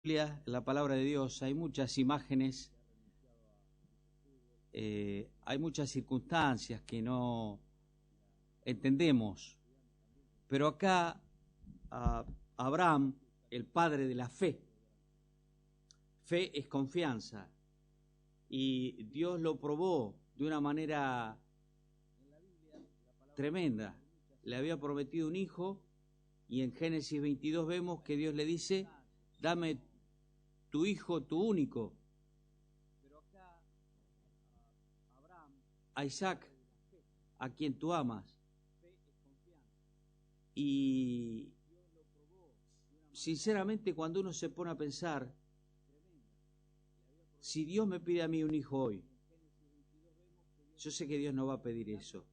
Biblia, en la palabra de Dios, hay muchas imágenes, hay muchas circunstancias que no entendemos, pero acá Abraham, el padre de la fe es confianza, y Dios lo probó de una manera tremenda. Le había prometido un hijo, y en Génesis 22 vemos que Dios le dice: dame tu hijo, tu único. Pero acá Abraham, a Isaac, a quien tú amas. Y sinceramente, cuando uno se pone a pensar, si Dios me pide a mí un hijo hoy, yo sé que Dios no va a pedir eso.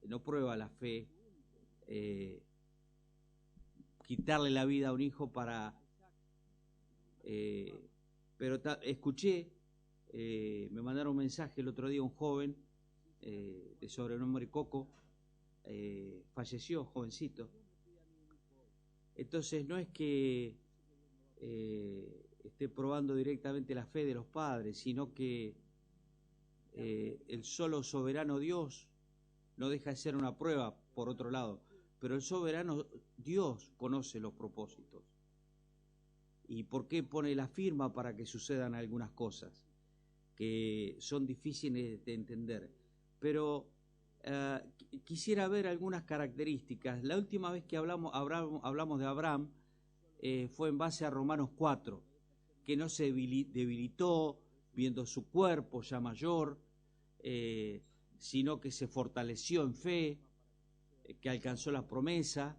No prueba la fe, quitarle la vida a un hijo para... pero escuché, me mandaron un mensaje el otro día, un joven de sobrenombre Coco, falleció, jovencito. Entonces no es que esté probando directamente la fe de los padres, sino que el solo soberano Dios no deja de ser una prueba, por otro lado, pero el soberano Dios conoce los propósitos. ¿Y por qué pone la firma para que sucedan algunas cosas que son difíciles de entender? Pero quisiera ver algunas características. La última vez que hablamos de Abraham fue en base a Romanos 4, que no se debilitó viendo su cuerpo ya mayor, sino que se fortaleció en fe, que alcanzó la promesa.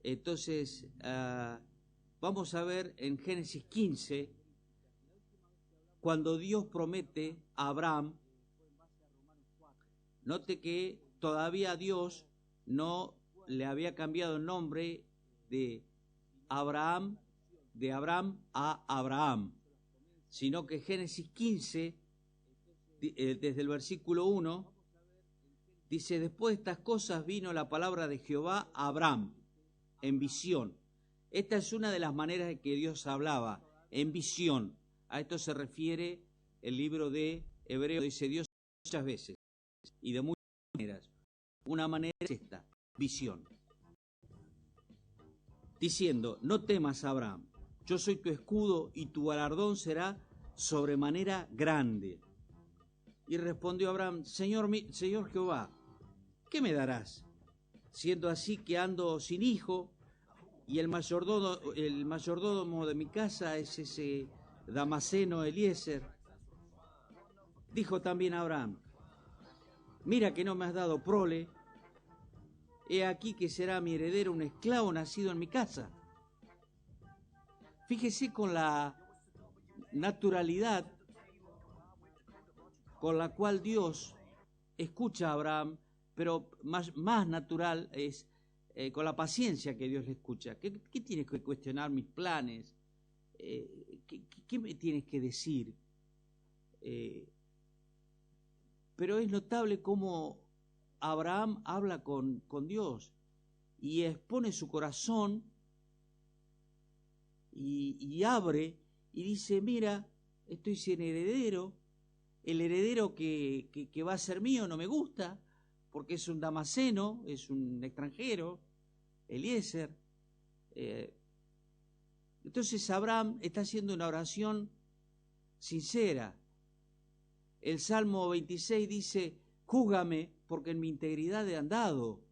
Entonces, vamos a ver en Génesis 15, cuando Dios promete a Abraham. Note que todavía Dios no le había cambiado el nombre de Abraham a Abraham, sino que Génesis 15, desde el versículo 1, dice: después de estas cosas vino la palabra de Jehová a Abraham en visión. Esta es una de las maneras en que Dios hablaba, en visión. A esto se refiere el libro de Hebreos, dice Dios muchas veces y de muchas maneras. Una manera es esta, visión. Diciendo: no temas, Abraham, yo soy tu escudo y tu galardón será sobremanera grande. Y respondió Abraham: Señor Jehová, ¿qué me darás? Siendo así que ando sin hijo, y el mayordomo de mi casa es ese Damaseno Eliezer. Dijo también Abraham: mira que no me has dado prole, he aquí que será mi heredero un esclavo nacido en mi casa. Fíjese con la naturalidad con la cual Dios escucha a Abraham, pero más natural es con la paciencia que Dios le escucha. ¿Qué tienes que cuestionar mis planes? ¿Qué me tienes que decir? Pero es notable cómo Abraham habla con Dios y expone su corazón y abre y dice: mira, estoy sin heredero, el heredero que va a ser mío no me gusta, porque es un damaseno, es un extranjero, Eliezer. Entonces Abraham está haciendo una oración sincera. El Salmo 26 dice: júzgame, porque en mi integridad he andado.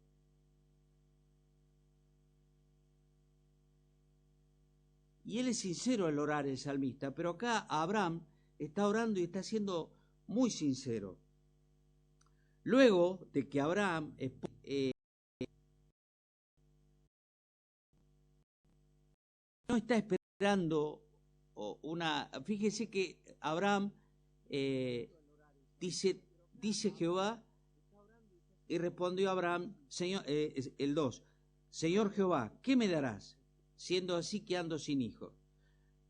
Y él es sincero al orar, el salmista, pero acá Abraham está orando y está siendo muy sincero. Luego de que Abraham no está esperando una... Fíjese que Abraham dice Jehová, y respondió Abraham, Señor, el 2, Señor Jehová, ¿qué me darás? Siendo así que ando sin hijo.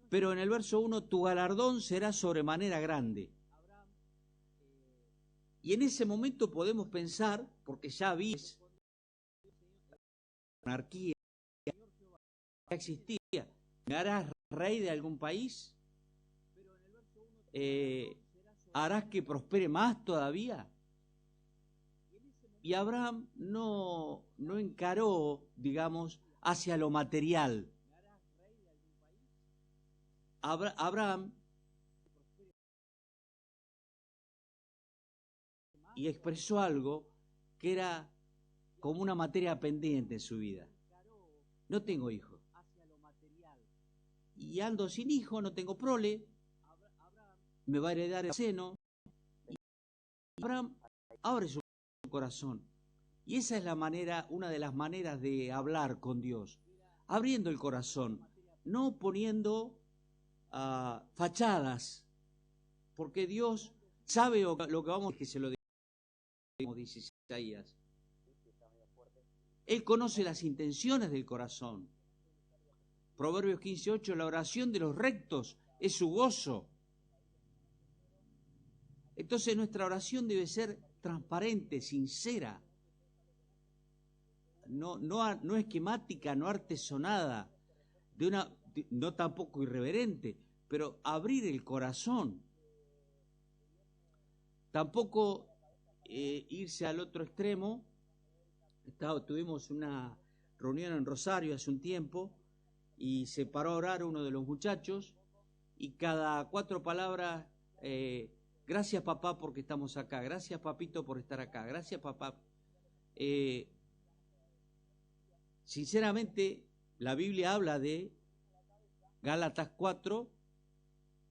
Pero en el verso 1, tu galardón será sobremanera grande. Y en ese momento podemos pensar, porque ya había anarquía, ya existía, me harás rey de algún país? ¿Harás que prospere más todavía? Y Abraham no encaró, digamos, hacia lo material. Abraham y expresó algo que era como una materia pendiente en su vida. No tengo hijos. Y ando sin hijo, no tengo prole, me va a heredar el seno. Y Abraham abre su corazón. Y esa es la manera, una de las maneras de hablar con Dios. Abriendo el corazón, no poniendo fachadas, porque Dios sabe lo que vamos, que se lo digamos, dice Isaías. Él conoce las intenciones del corazón. Proverbios 15:8, la oración de los rectos es su gozo. Entonces nuestra oración debe ser transparente, sincera, no esquemática, no artesonada, no tampoco irreverente, pero abrir el corazón. Tampoco irse al otro extremo. Tuvimos una reunión en Rosario hace un tiempo y se paró a orar uno de los muchachos y cada 4 palabras, gracias papá porque estamos acá, gracias papito por estar acá, gracias papá. Sinceramente, la Biblia habla de Gálatas 4,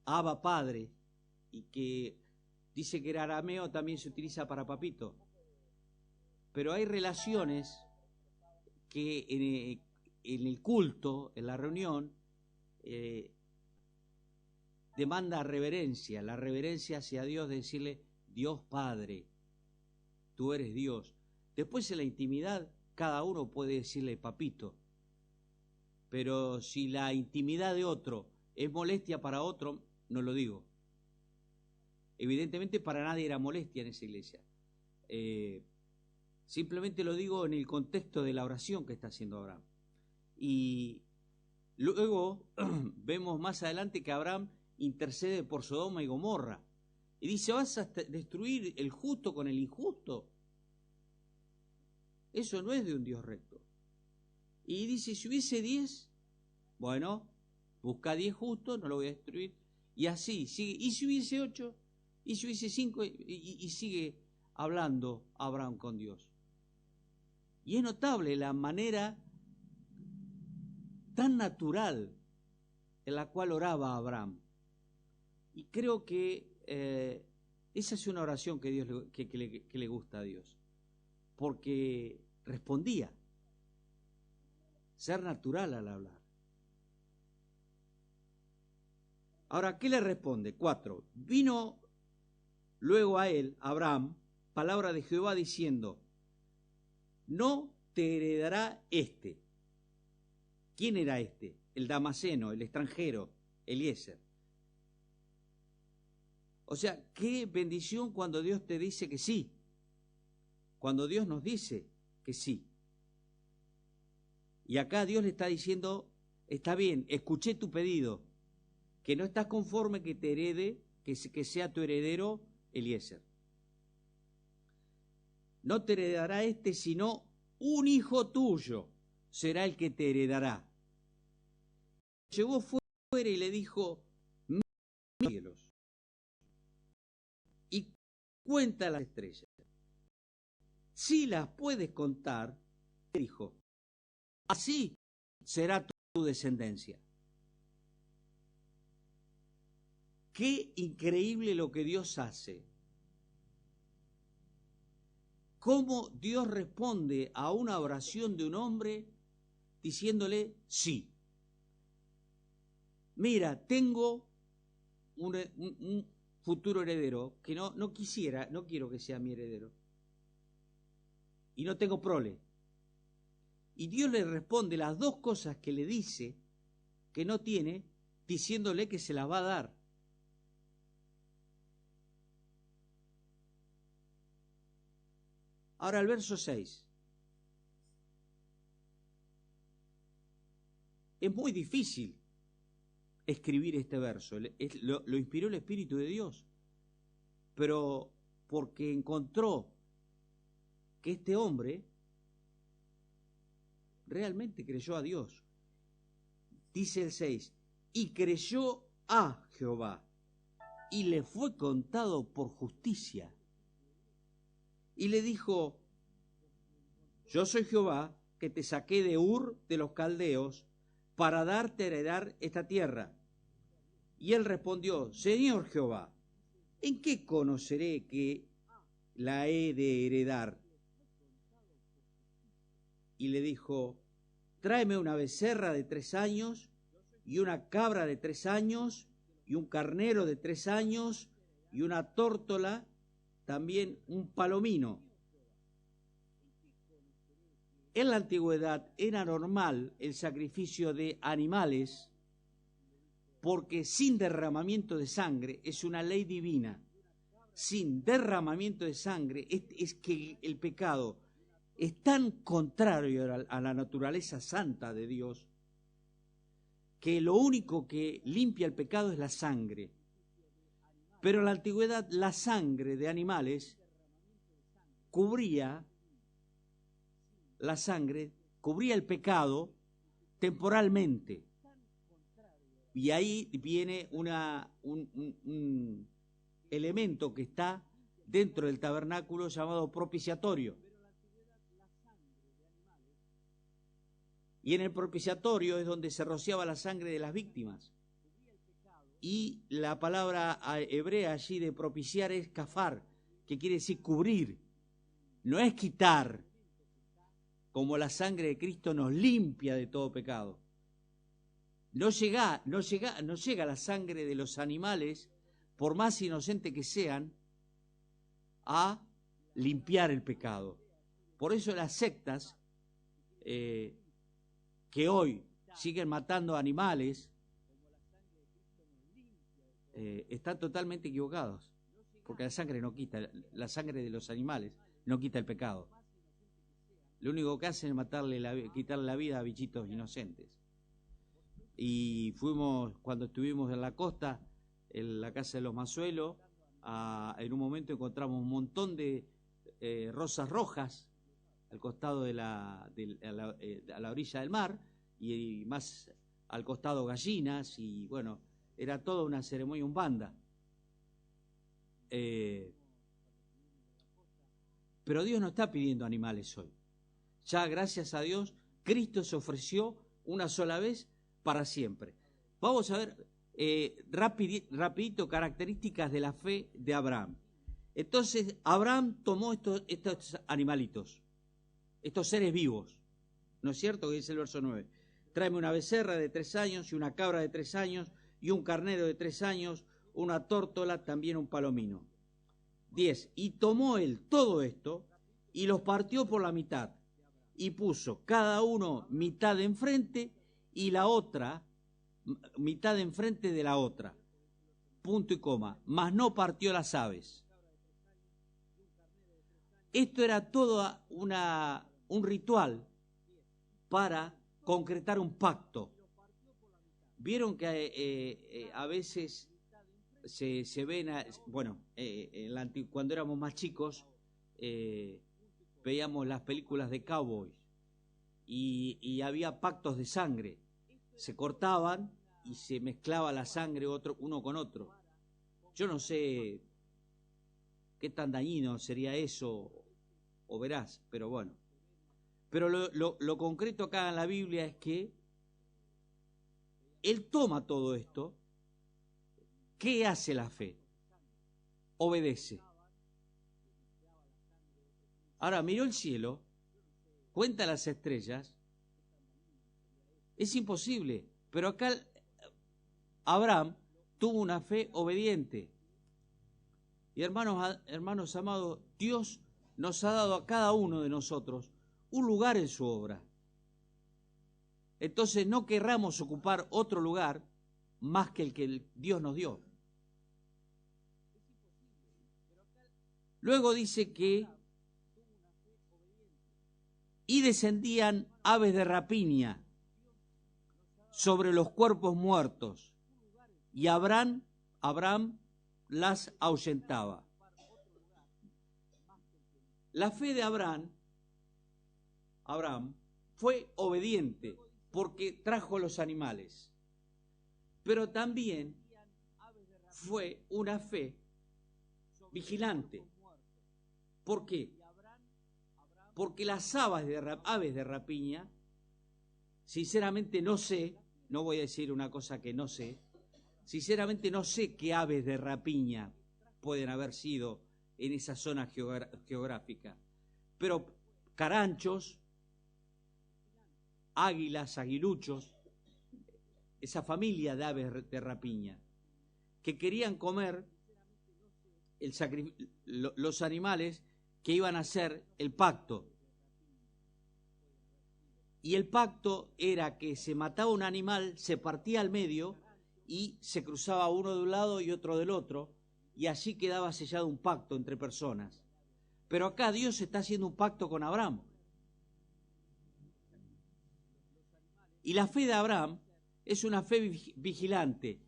Abba Padre, y que dice que el arameo también se utiliza para papito. Pero hay relaciones que en el culto, en la reunión, demanda reverencia, la reverencia hacia Dios, de decirle, Dios Padre, tú eres Dios. Después en la intimidad, cada uno puede decirle papito, pero si la intimidad de otro es molestia para otro, no lo digo. Evidentemente para nadie era molestia en esa iglesia. Simplemente lo digo en el contexto de la oración que está haciendo Abraham. Y luego vemos más adelante que Abraham intercede por Sodoma y Gomorra. Y dice, ¿vas a destruir el justo con el injusto? Eso no es de un Dios recto. Y dice, si hubiese 10, bueno, busca 10 justos, no lo voy a destruir. Y así, sigue. Y si hubiese 8, y si hubiese 5, y sigue hablando Abraham con Dios. Y es notable la manera tan natural en la cual oraba Abraham. Y creo que esa es una oración que le gusta a Dios, porque respondía, ser natural al hablar. Ahora, ¿qué le responde? 4. Vino luego a él, Abraham, palabra de Jehová diciendo, no te heredará este. ¿Quién era este? El damaseno, el extranjero, Eliezer. O sea, qué bendición cuando Dios te dice que sí, cuando Dios nos dice que sí. Y acá Dios le está diciendo, está bien, escuché tu pedido, que no estás conforme que te herede, que sea tu heredero Eliezer. No te heredará este, sino un hijo tuyo será el que te heredará. Llegó fuera y le dijo, cielos, y cuenta las estrellas. Si las puedes contar, dijo, así será tu descendencia. Qué increíble lo que Dios hace. Cómo Dios responde a una oración de un hombre diciéndole sí. Mira, tengo un futuro heredero que no quiero que sea mi heredero. Y no tengo prole. Y Dios le responde las 2 cosas que le dice que no tiene, diciéndole que se las va a dar. Ahora el verso 6. Es muy difícil escribir este verso. Lo inspiró el Espíritu de Dios, pero porque encontró que este hombre realmente creyó a Dios. Dice el 6, y creyó a Jehová, y le fue contado por justicia. Y le dijo, yo soy Jehová, que te saqué de Ur de los Caldeos, para darte a heredar esta tierra. Y él respondió, Señor Jehová, ¿en qué conoceré que la he de heredar? Y le dijo, tráeme una becerra de 3 años, y una cabra de 3 años, y un carnero de 3 años, y una tórtola, también un palomino. En la antigüedad era normal el sacrificio de animales, porque sin derramamiento de sangre es una ley divina. Sin derramamiento de sangre es que el pecado es tan contrario a la naturaleza santa de Dios, que lo único que limpia el pecado es la sangre. Pero en la antigüedad la sangre de animales cubría el pecado temporalmente. Y ahí viene un elemento que está dentro del tabernáculo llamado propiciatorio. Y en el propiciatorio es donde se rociaba la sangre de las víctimas. Y la palabra hebrea allí de propiciar es kafar, que quiere decir cubrir. No es quitar, como la sangre de Cristo nos limpia de todo pecado. No llega la sangre de los animales, por más inocente que sean, a limpiar el pecado. Por eso las sectas que hoy siguen matando animales están totalmente equivocados, porque la sangre la sangre de los animales no quita el pecado. Lo único que hacen es quitarle la vida a bichitos inocentes. Y cuando estuvimos en la costa, en la casa de los Mazuelos, en un momento encontramos un montón de rosas rojas al costado a la orilla del mar, y más al costado gallinas, y bueno, era toda una ceremonia umbanda. Pero Dios no está pidiendo animales hoy. Ya, gracias a Dios, Cristo se ofreció una sola vez para siempre. Vamos a ver rapidito características de la fe de Abraham. Entonces, Abraham tomó estos animalitos, estos seres vivos, ¿no es cierto? Que dice el verso 9. Tráeme una becerra de 3 años y una cabra de 3 años y un carnero de 3 años, una tórtola, también un palomino. 10. Y tomó él todo esto y los partió por la mitad y puso cada uno mitad enfrente y la otra mitad enfrente de la otra. Punto y coma. Mas no partió las aves. Esto era todo un ritual para concretar un pacto. Vieron que a veces se ven, cuando éramos más chicos, veíamos las películas de cowboys y había pactos de sangre. Se cortaban y se mezclaba la sangre uno con otro. Yo no sé qué tan dañino sería eso, o verás, pero bueno. Pero lo concreto acá en la Biblia es que él toma todo esto. ¿Qué hace la fe? Obedece. Ahora miró el cielo, cuenta las estrellas. Es imposible, pero acá Abraham tuvo una fe obediente. Y hermanos amados, Dios nos ha dado a cada uno de nosotros un lugar en su obra. Entonces no querramos ocupar otro lugar más que el que Dios nos dio. Luego dice que y descendían aves de rapiña sobre los cuerpos muertos y Abraham las ahuyentaba. La fe de Abraham fue obediente porque trajo los animales, pero también fue una fe vigilante. ¿Por qué? Porque las aves de rapiña, sinceramente no sé, no voy a decir una cosa que no sé, sinceramente no sé qué aves de rapiña pueden haber sido en esa zona geográfica, pero caranchos, águilas, aguiluchos, esa familia de aves de rapiña, que querían comer los animales que iban a hacer el pacto. Y el pacto era que se mataba un animal, se partía al medio y se cruzaba uno de un lado y otro del otro, y así quedaba sellado un pacto entre personas. Pero acá Dios está haciendo un pacto con Abraham. Y la fe de Abraham es una fe vigilante.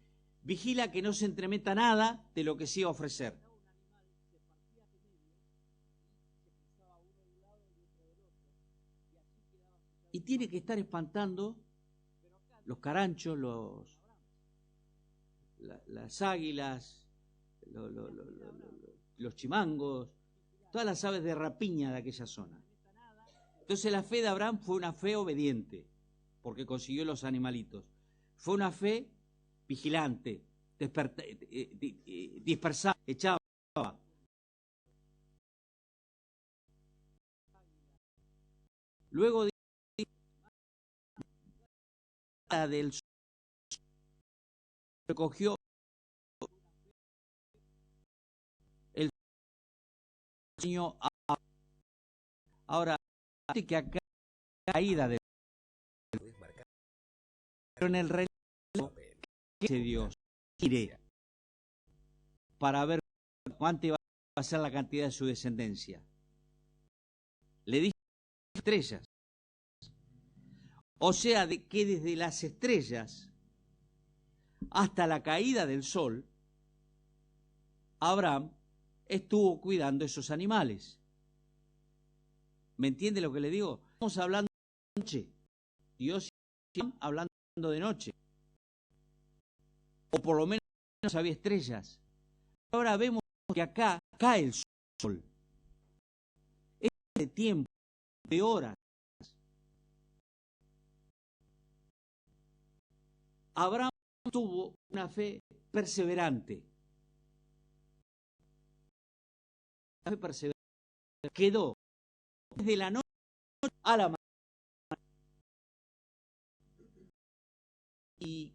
Vigila que no se entremeta nada de lo que se iba a ofrecer. Y tiene que estar espantando los caranchos, las águilas, los chimangos, todas las aves de rapiña de aquella zona. Entonces la fe de Abraham fue una fe obediente, porque consiguió los animalitos. Fue una fe vigilante, dispersaba, echaba. Luego del sol recogió el sueño. Ahora, que acá caída de pero en el reloj que Dios iré para ver cuánto iba a ser la cantidad de su descendencia. Le dije estrellas. O sea, de que desde las estrellas hasta la caída del sol, Abraham estuvo cuidando esos animales. ¿Me entiende lo que le digo? Estamos hablando de noche. Dios hablando de noche. O por lo menos había estrellas. Ahora vemos que acá cae el sol. Es de tiempo, de horas. Abraham tuvo una fe perseverante. La fe perseverante quedó desde la noche a la mañana. Y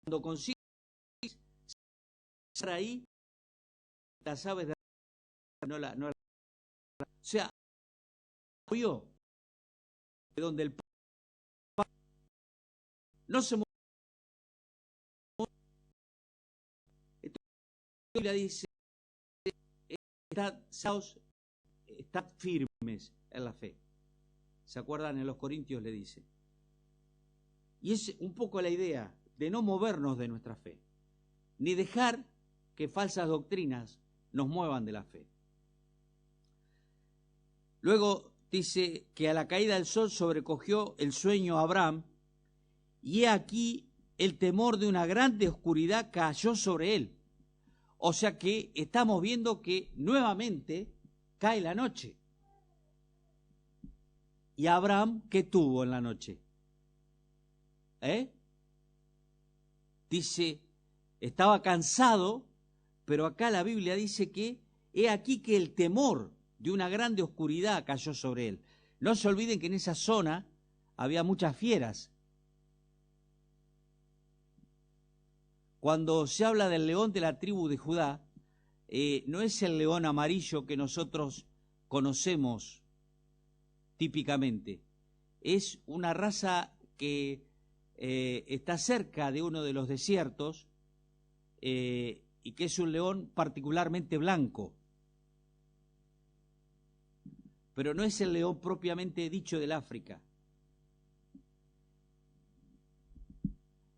cuando consigues estar ahí, las aves de o sea, vio de donde el no se movió. Entonces, la Biblia dice, estad firmes en la fe. ¿Se acuerdan? En los Corintios le dice. Y es un poco la idea de no movernos de nuestra fe, ni dejar que falsas doctrinas nos muevan de la fe. Luego dice que a la caída del sol sobrecogió el sueño a Abraham, y he aquí el temor de una grande oscuridad cayó sobre él. O sea que estamos viendo que nuevamente cae la noche. ¿Y Abraham qué tuvo en la noche? Dice, estaba cansado, pero acá la Biblia dice que he aquí que el temor de una grande oscuridad cayó sobre él. No se olviden que en esa zona había muchas fieras. Cuando se habla del león de la tribu de Judá, no es el león amarillo que nosotros conocemos típicamente. Es una raza que está cerca de uno de los desiertos y que es un león particularmente blanco. Pero no es el león propiamente dicho del África.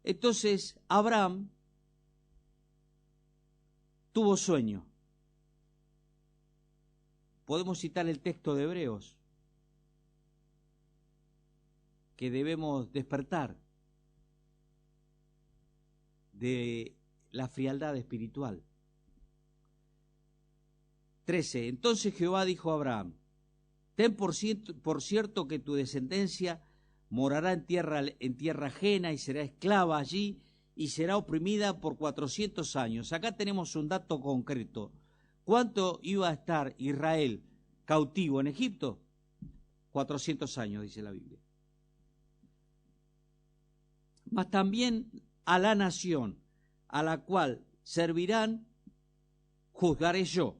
Entonces, Abraham tuvo sueño. Podemos citar el texto de Hebreos, que debemos despertar de la frialdad espiritual. 13. Entonces Jehová dijo a Abraham: ten por cierto que tu descendencia morará en tierra ajena y será esclava allí y será oprimida por 400 años. Acá tenemos un dato concreto. ¿Cuánto iba a estar Israel cautivo en Egipto? 400 años, dice la Biblia. Mas también a la nación a la cual servirán juzgaré yo,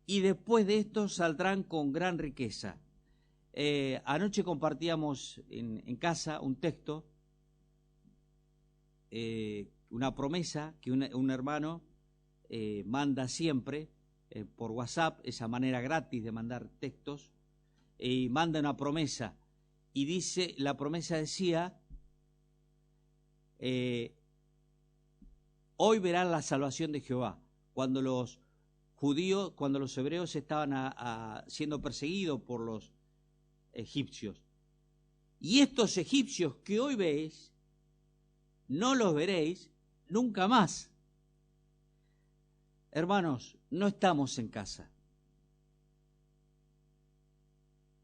y después de esto saldrán con gran riqueza. Anoche compartíamos en casa un texto, una promesa que un hermano manda siempre por WhatsApp, esa manera gratis de mandar textos, y manda una promesa, y dice, la promesa decía, hoy verán la salvación de Jehová. Cuando los judíos, cuando los hebreos estaban siendo perseguidos por los egipcios. Y estos egipcios que hoy veis, no los veréis nunca más. Hermanos, no estamos en casa.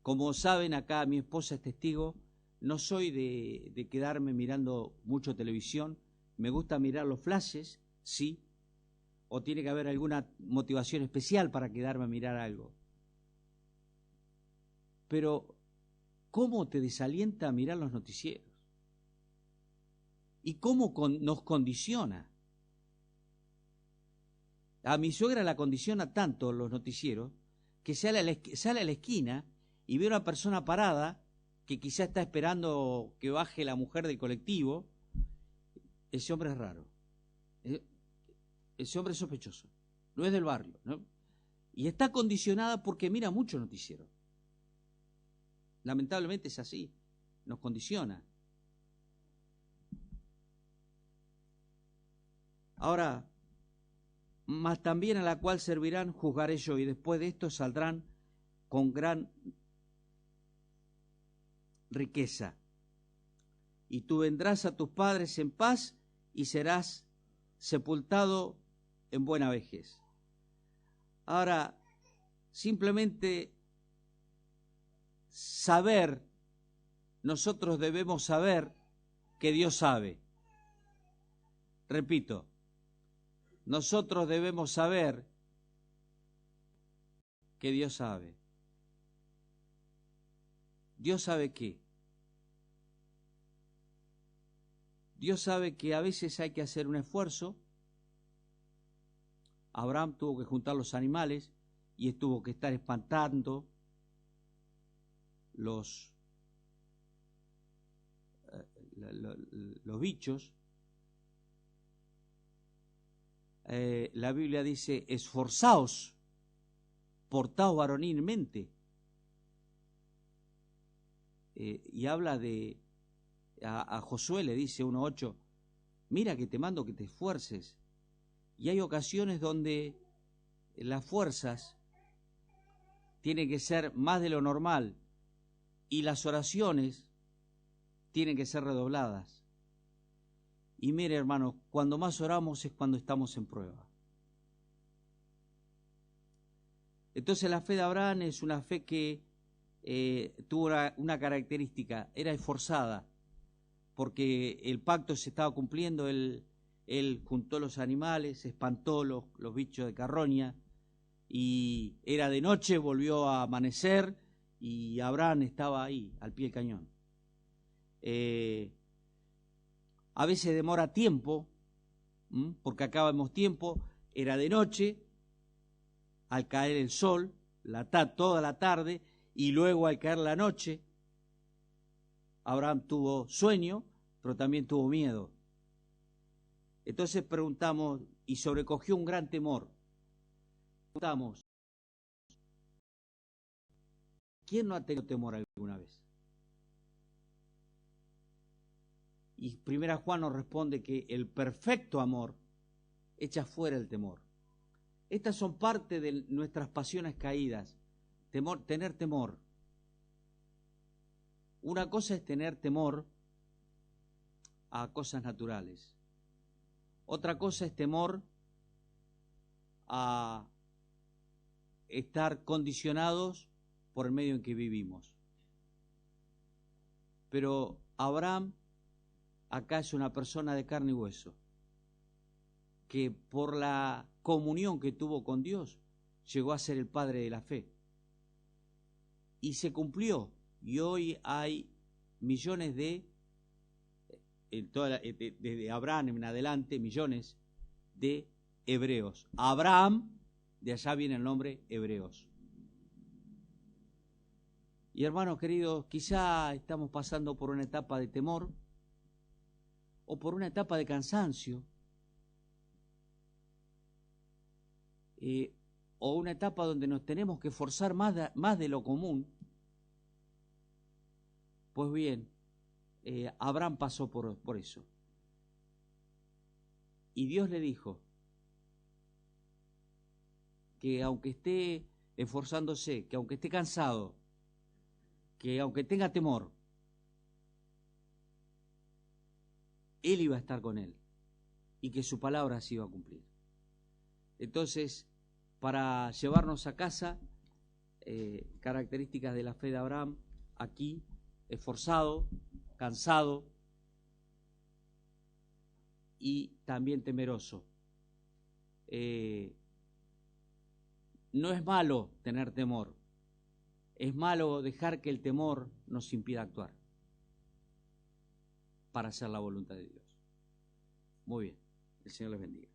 Como saben, acá mi esposa es testigo, no soy de quedarme mirando mucho televisión, me gusta mirar los flashes, sí, o tiene que haber alguna motivación especial para quedarme a mirar algo. Pero, ¿cómo te desalienta mirar los noticieros? ¿Y cómo nos condiciona? A mi suegra la condiciona tanto los noticieros que sale a la esquina y ve a una persona parada que quizá está esperando que baje la mujer del colectivo. Ese hombre es raro. Ese hombre es sospechoso. No es del barrio, ¿no? Y está condicionada porque mira mucho noticiero. Lamentablemente es así. Nos condiciona. Ahora, mas también a la cual servirán juzgaré yo, y después de esto saldrán con gran riqueza. Y tú vendrás a tus padres en paz y serás sepultado en buena vejez. Ahora, simplemente saber, nosotros debemos saber que Dios sabe. Repito, nosotros debemos saber que Dios sabe. ¿Dios sabe qué? Dios sabe que a veces hay que hacer un esfuerzo. Abraham tuvo que juntar los animales y tuvo que estar espantando los bichos. La Biblia dice, esforzaos, portaos varonilmente. Y habla a Josué le dice 1:8, mira que te mando que te esfuerces. Y hay ocasiones donde las fuerzas tienen que ser más de lo normal y las oraciones tienen que ser redobladas. Y mire, hermanos, cuando más oramos es cuando estamos en prueba. Entonces la fe de Abraham es una fe que tuvo una característica, era esforzada, porque el pacto se estaba cumpliendo, él juntó los animales, espantó los bichos de carroña, y era de noche, volvió a amanecer, y Abraham estaba ahí, al pie del cañón. A veces demora tiempo, porque acabamos tiempo, era de noche, al caer el sol, toda la tarde, y luego al caer la noche, Abraham tuvo sueño, pero también tuvo miedo. Entonces preguntamos, y sobrecogió un gran temor. Preguntamos, ¿quién no ha tenido temor alguna vez? Y 1 Juan nos responde que el perfecto amor echa fuera el temor. Estas son parte de nuestras pasiones caídas. Tener temor. Una cosa es tener temor a cosas naturales. Otra cosa es temor a estar condicionados por el medio en que vivimos. Pero Abraham acá es una persona de carne y hueso, que por la comunión que tuvo con Dios llegó a ser el padre de la fe. Y se cumplió. Y hoy hay millones desde Abraham en adelante, millones de hebreos. Abraham, de allá viene el nombre hebreos. Y hermanos queridos, quizá estamos pasando por una etapa de temor o por una etapa de cansancio, o una etapa donde nos tenemos que esforzar más de lo común. Pues bien, Abraham pasó por eso. Y Dios le dijo que aunque esté esforzándose, que aunque esté cansado, que aunque tenga temor, Él iba a estar con él y que su palabra se iba a cumplir. Entonces, para llevarnos a casa, características de la fe de Abraham, aquí, esforzado, cansado y también temeroso. No es malo tener temor, es malo dejar que el temor nos impida actuar para hacer la voluntad de Dios. Muy bien, el Señor les bendiga.